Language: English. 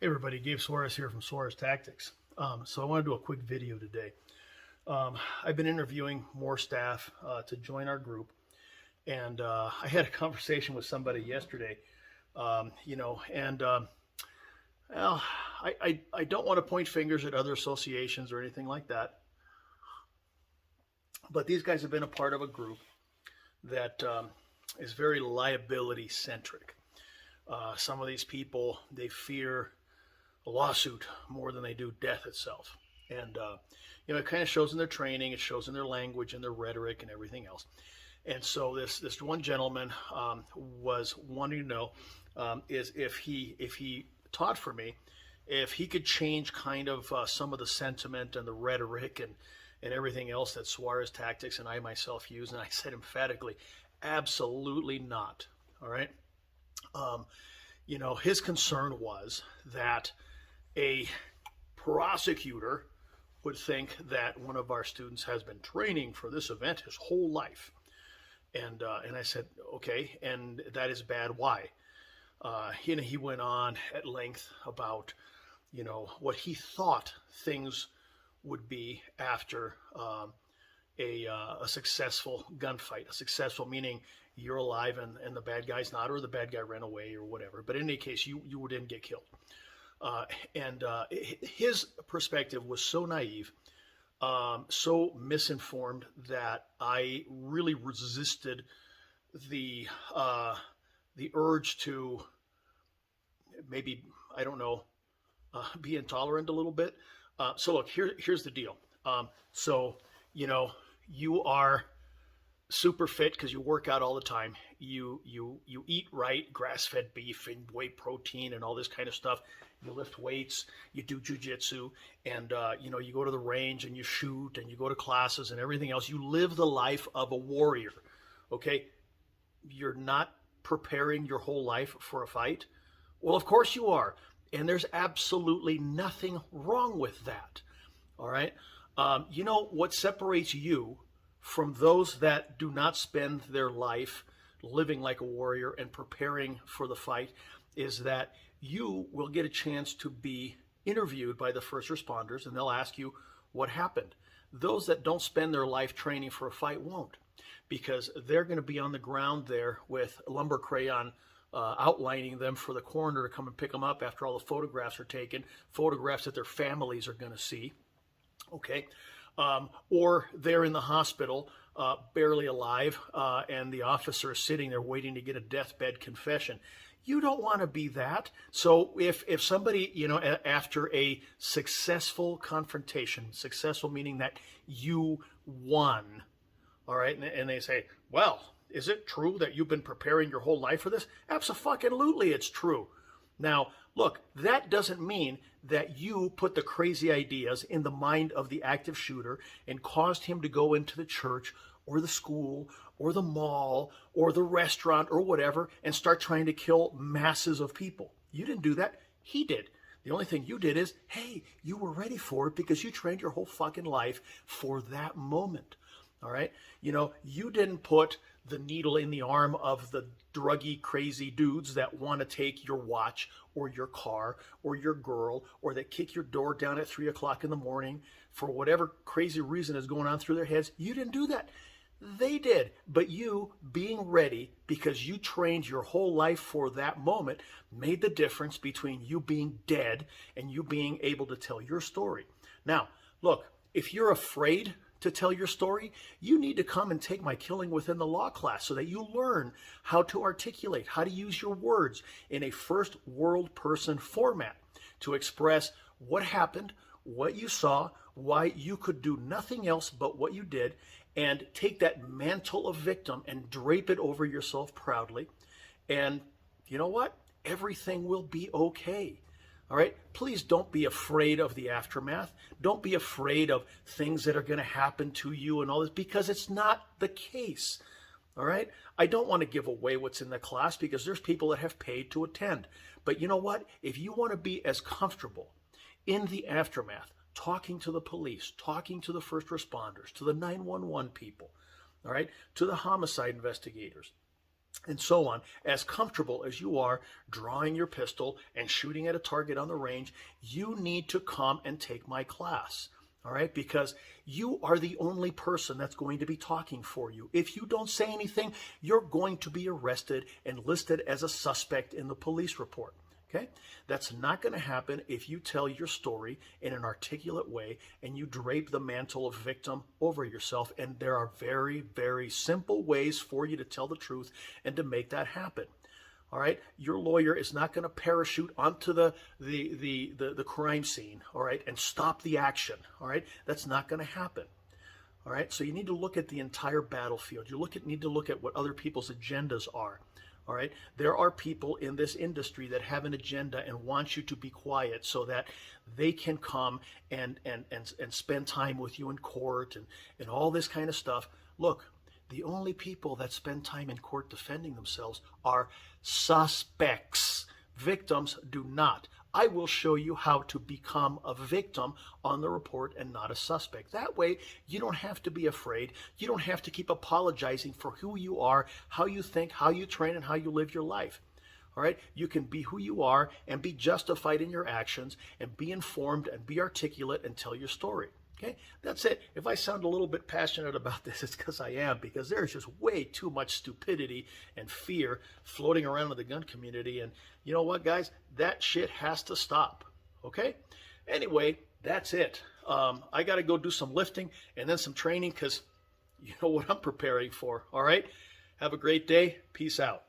Hey everybody, Gabe Suarez here from Suarez Tactics. So I want to do a quick video today. I've been interviewing more staff to join our group, and I had a conversation with somebody yesterday. Well, I don't want to point fingers at other associations or anything like that, but these guys have been a part of a group that is very liability centric. Some of these people, they fear a lawsuit more than they do death itself. And, it kind of shows in their training, it shows in their language and their rhetoric and everything else. And so this one gentleman was wanting to know is if he taught for me, if he could change kind of some of the sentiment and the rhetoric and everything else that Suarez Tactics and I myself use. And I said emphatically, absolutely not. All right. His concern was that a prosecutor would think that one of our students has been training for this event his whole life. And I said, okay, and that is bad. Why? He went on at length about, what he thought things would be after a successful gunfight. A successful meaning you're alive and the bad guy's not, or the bad guy ran away or whatever. But in any case, you didn't get killed. His perspective was so naive, so misinformed that I really resisted the urge to maybe, I don't know, be intolerant a little bit. So look, here's the deal. You are super fit because you work out all the time. You eat right, grass-fed beef and whey protein and all this kind of stuff. You lift weights, you do jujitsu, and you go to the range and you shoot and you go to classes and everything else. You live the life of a warrior. Okay, you're not preparing your whole life for a fight. Well, of course you are, and there's absolutely nothing wrong with that. All right, what separates you from those that do not spend their life living like a warrior and preparing for the fight is that you will get a chance to be interviewed by the first responders, and they'll ask you what happened. Those that don't spend their life training for a fight won't, because they're going to be on the ground there with lumber crayon outlining them for the coroner to come and pick them up after all the photographs are taken, photographs that their families are going to see. Okay. Or they're in the hospital, barely alive, and the officer is sitting there waiting to get a deathbed confession. You don't want to be that. So if somebody, after a successful confrontation, successful meaning that you won, all right, and they say, well, is it true that you've been preparing your whole life for this? Abso-fucking-lutely, it's true. Now, look, that doesn't mean that you put the crazy ideas in the mind of the active shooter and caused him to go into the church or the school or the mall or the restaurant or whatever and start trying to kill masses of people. You didn't do that. He did. The only thing you did is, hey, you were ready for it because you trained your whole fucking life for that moment. All right. You didn't put the needle in the arm of the druggy, crazy dudes that want to take your watch or your car or your girl, or that kick your door down at 3 o'clock in the morning for whatever crazy reason is going on through their heads. You didn't do that. They did. But you being ready because you trained your whole life for that moment made the difference between you being dead and you being able to tell your story. Now, look, if you're afraid to tell your story, you need to come and take my Killing Within the Law class so that you learn how to articulate, how to use your words in a first world person format to express what happened, what you saw, why you could do nothing else but what you did, and take that mantle of victim and drape it over yourself proudly. And you know what? Everything will be okay. All right, please don't be afraid of the aftermath. Don't be afraid of things that are going to happen to you and all this, because it's not the case. All right, I don't want to give away what's in the class because there's people that have paid to attend. But you know what? If you want to be as comfortable in the aftermath, talking to the police, talking to the first responders, to the 911 people, all right, to the homicide investigators, and so on, as comfortable as you are drawing your pistol and shooting at a target on the range, you need to come and take my class. All right, because you are the only person that's going to be talking for you. If you don't say anything, you're going to be arrested and listed as a suspect in the police report. Okay, that's not going to happen if you tell your story in an articulate way and you drape the mantle of victim over yourself. And there are very, very simple ways for you to tell the truth and to make that happen. All right, your lawyer is not going to parachute onto the crime scene, all right, and stop the action. All right, that's not going to happen. All right, so you need to look at the entire battlefield. You need to look at what other people's agendas are. All right, there are people in this industry that have an agenda and want you to be quiet so that they can come and spend time with you in court and all this kind of stuff. Look, the only people that spend time in court defending themselves are suspects. Victims do not. I will show you how to become a victim on the report and not a suspect. That way, you don't have to be afraid. You don't have to keep apologizing for who you are, how you think, how you train, and how you live your life. All right? You can be who you are and be justified in your actions and be informed and be articulate and tell your story. Okay, that's it. If I sound a little bit passionate about this, it's because I am, because there's just way too much stupidity and fear floating around in the gun community. And you know what, guys? That shit has to stop. Okay? Anyway, that's it. I got to go do some lifting and then some training because you know what I'm preparing for. All right? Have a great day. Peace out.